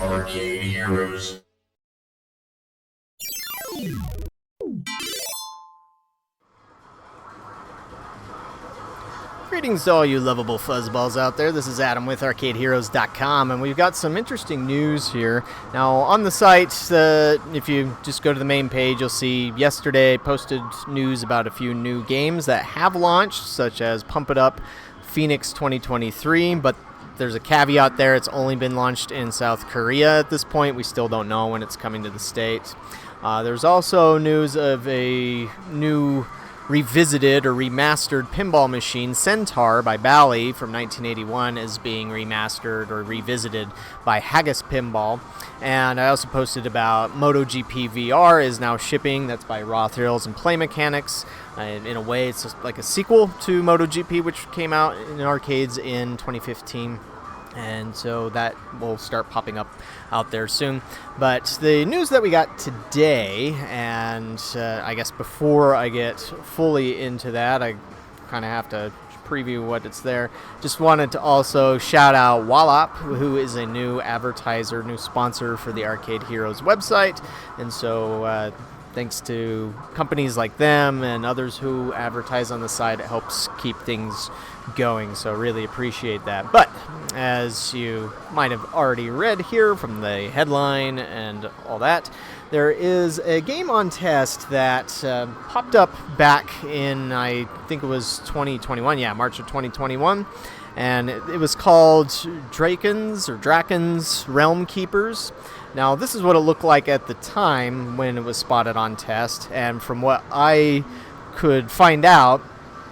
Arcade Heroes. Greetings to all you lovable fuzzballs out there. This is Adam with ArcadeHeroes.com, and we've got some interesting news here. Now, on the site, if you just go to the main page, you'll see yesterday posted news about a few new games that have launched, such as Pump It Up Phoenix 2023, but there's a caveat there. It's only been launched in South Korea at this point. We still don't know when it's coming to the States. There's also news of a new revisited or remastered pinball machine, Centaur by Bally from 1981, is being remastered or revisited by Haggis Pinball. And I also posted about MotoGP VR is now shipping. That's by Raw Thrills and Play Mechanics. In a way, it's just like a sequel to MotoGP, which came out in arcades in 2015. And so that will start popping up out there soon. But the news that we got today, and I guess before I get fully into that, I kind of have to preview what it's there. Just wanted to also shout out Wallop, who is a new advertiser, new sponsor for the Arcade Heroes website. And so thanks to companies like them and others who advertise on the site, it helps keep things going, so really appreciate that. But as you might have already read here from the headline and all that, there is a game on test that popped up back in, I think it was 2021, March of 2021, and it was called Drakons Realm Keepers. Now, this is what it looked like at the time when it was spotted on test, and from what I could find out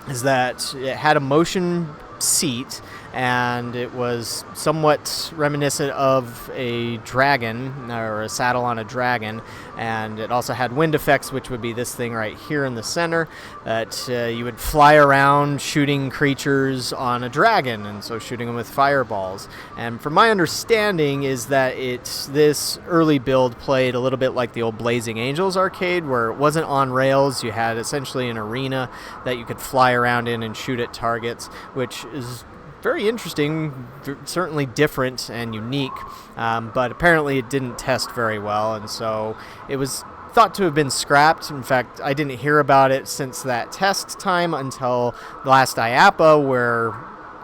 is that it had a motion seat, and it was somewhat reminiscent of a dragon, or a saddle on a dragon, and it also had wind effects, which would be this thing right here in the center, that you would fly around shooting creatures on a dragon, and so shooting them with fireballs. And from my understanding is that this early build played a little bit like the old Blazing Angels arcade, where it wasn't on rails. You had essentially an arena that you could fly around in and shoot at targets, which is very interesting, certainly different and unique, but apparently it didn't test very well, and so it was thought to have been scrapped. In fact, I didn't hear about it since that test time until the last IAPA, where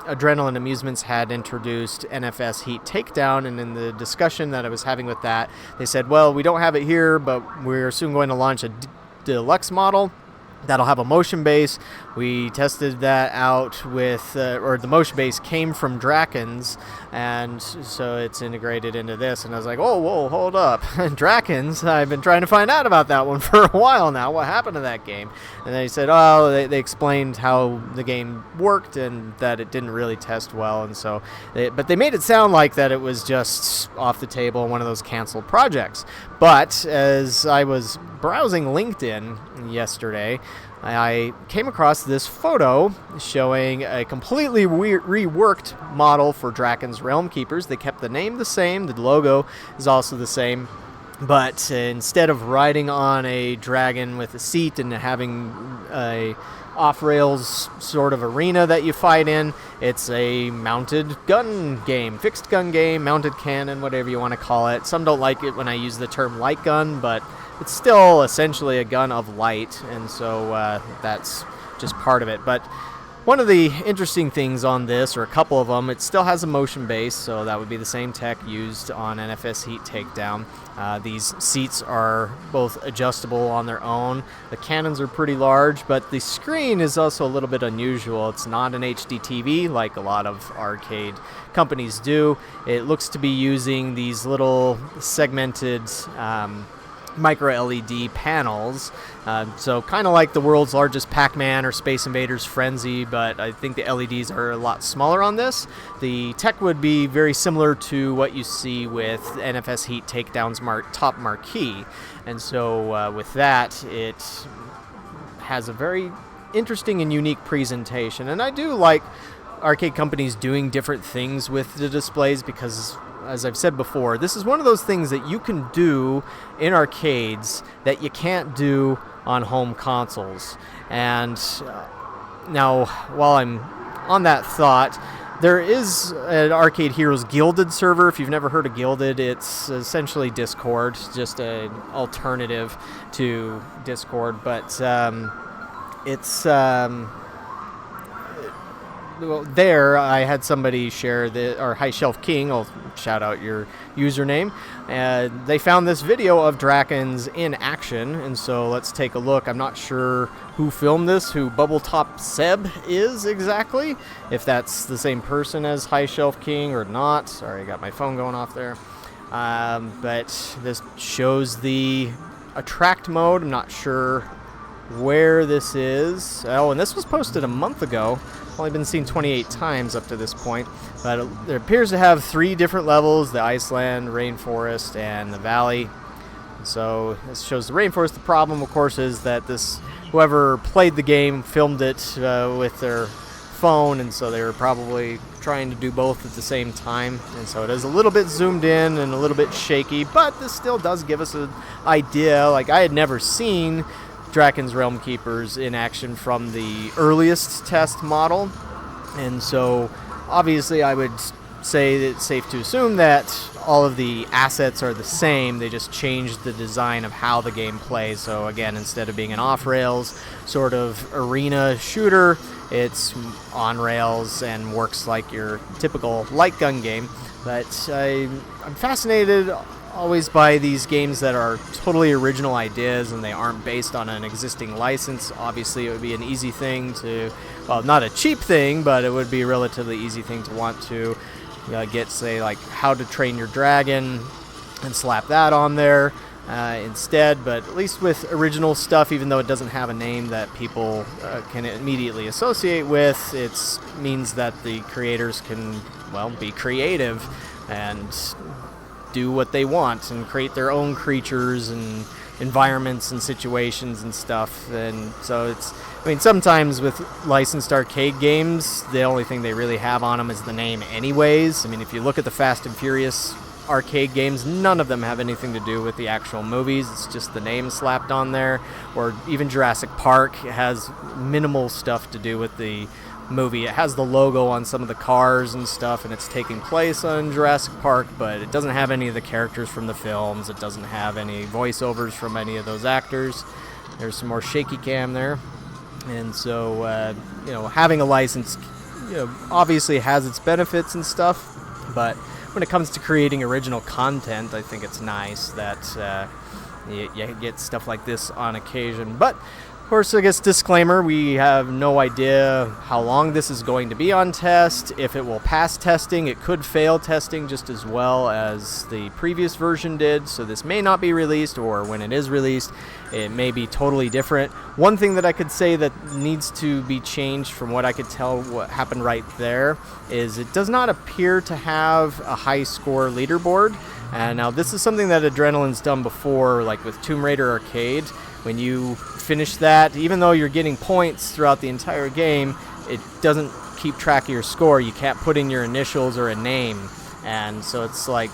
Adrenaline Amusements had introduced NFS Heat Takedown, and in the discussion that I was having with that, they said, well, we don't have it here, but we're soon going to launch a deluxe model that'll have a motion base. We tested that out with, or the motion base came from Drakons, and so it's integrated into this. And I was like, oh, whoa, hold up. Drakons? I've been trying to find out about that one for a while now. What happened to that game? And they said, oh, they explained how the game worked and that it didn't really test well. And so, but they made it sound like that it was just off the table, one of those canceled projects. But as I was browsing LinkedIn yesterday, I came across this photo showing a completely reworked model for Drakons Realm Keepers. They kept the name the same, the logo is also the same, but instead of riding on a dragon with a seat and having a off-rails sort of arena that you fight in, it's a mounted gun game, fixed gun game, mounted cannon, whatever you want to call it. Some don't like it when I use the term light gun, but it's still essentially a gun of light, and so that's just part of it. But one of the interesting things on this, or a couple of them, it still has a motion base, so that would be the same tech used on NFS Heat Takedown. These seats are both adjustable on their own. The cannons are pretty large, but the screen is also a little bit unusual. It's not an HD TV like a lot of arcade companies do. It looks to be using these little segmented micro LED panels, so kind of like the world's largest Pac-Man or Space Invaders Frenzy, but I think the LEDs are a lot smaller on this. The tech would be very similar to what you see with NFS Heat Takedown's top marquee, and so with that, it has a very interesting and unique presentation. And I do like arcade companies doing different things with the displays because, as I've said before, this is one of those things that you can do in arcades that you can't do on home consoles. And now, while I'm on that thought, There is an Arcade Heroes Gilded server. If you've never heard of Gilded, it's essentially Discord, just an alternative to Discord. But it's well, there I had somebody share our High Shelf King. I'll shout out your username. They found this video of Drakons in action, and so let's take a look. I'm not sure who filmed this, who Bubbletop Seb is exactly, if that's the same person as High Shelf King or not. Sorry, I got my phone going off there. But this shows the attract mode. I'm not sure where this is. Oh, and this was posted a month ago. Only been seen 28 times up to this point, but it appears to have 3 different levels: the Iceland, Rainforest, and the Valley. So this shows the Rainforest. The problem, of course, is that whoever played the game filmed it with their phone, and so they were probably trying to do both at the same time, and so it is a little bit zoomed in and a little bit shaky, but this still does give us an idea. Like, I had never seen Drakons Realm Keepers in action from the earliest test model, and so obviously I would say that it's safe to assume that all of the assets are the same. They just changed the design of how the game plays. So again, instead of being an off-rails sort of arena shooter, it's on rails and works like your typical light gun game. But I'm fascinated always by these games that are totally original ideas and they aren't based on an existing license. Obviously, it would be an easy thing to, well, not a cheap thing, but it would be a relatively easy thing to want to get, say, like How to Train Your Dragon and slap that on there instead. But at least with original stuff, even though it doesn't have a name that people can immediately associate with, it means that the creators can, well, be creative and do what they want and create their own creatures and environments and situations and stuff. And so it's, I mean, sometimes with licensed arcade games, the only thing they really have on them is the name anyways. I mean, if you look at the Fast and Furious arcade games, none of them have anything to do with the actual movies. It's just the name slapped on there. Or even Jurassic Park has minimal stuff to do with the movie. It has the logo on some of the cars and stuff, and it's taking place on Jurassic Park, but it doesn't have any of the characters from the films. It doesn't have any voiceovers from any of those actors. There's some more shaky cam there. And so, having a license, obviously has its benefits and stuff, but when it comes to creating original content, I think it's nice that you get stuff like this on occasion. But of course, I guess disclaimer, we have no idea how long this is going to be on test, if it will pass testing. It could fail testing just as well as the previous version did, so this may not be released, or when it is released, it may be totally different. One thing that I could say that needs to be changed from what I could tell what happened right there is it does not appear to have a high score leaderboard. And now this is something that Adrenaline's done before, like with Tomb Raider Arcade. When you finish that, even though you're getting points throughout the entire game, it doesn't keep track of your score. You can't put in your initials or a name. And so it's like,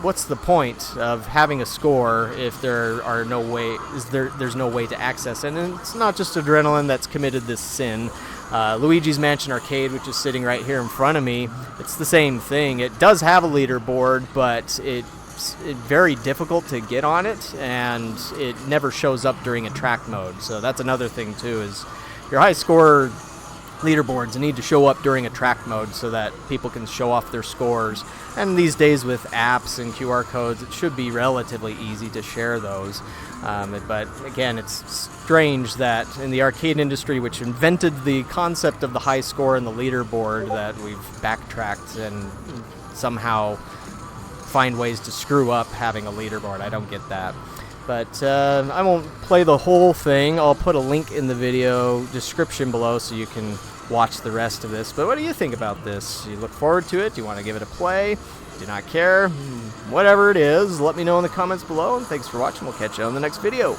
what's the point of having a score if there's no way to access it? And it's not just Adrenaline that's committed this sin. Luigi's Mansion Arcade, which is sitting right here in front of me, it's the same thing. It does have a leaderboard, but it's very difficult to get on it, and it never shows up during attract mode. So that's another thing too, is your high score leaderboards need to show up during attract mode so that people can show off their scores. And these days with apps and QR codes, it should be relatively easy to share those. But again, it's strange that in the arcade industry, which invented the concept of the high score and the leaderboard, that we've backtracked and somehow find ways to screw up having a leaderboard. I don't get that. But I won't play the whole thing. I'll put a link in the video description below so you can watch the rest of this. But what do you think about this? Do you look forward to it? Do you want to give it a play? Do not care? Whatever it is, let me know in the comments below. And thanks for watching. We'll catch you on the next video.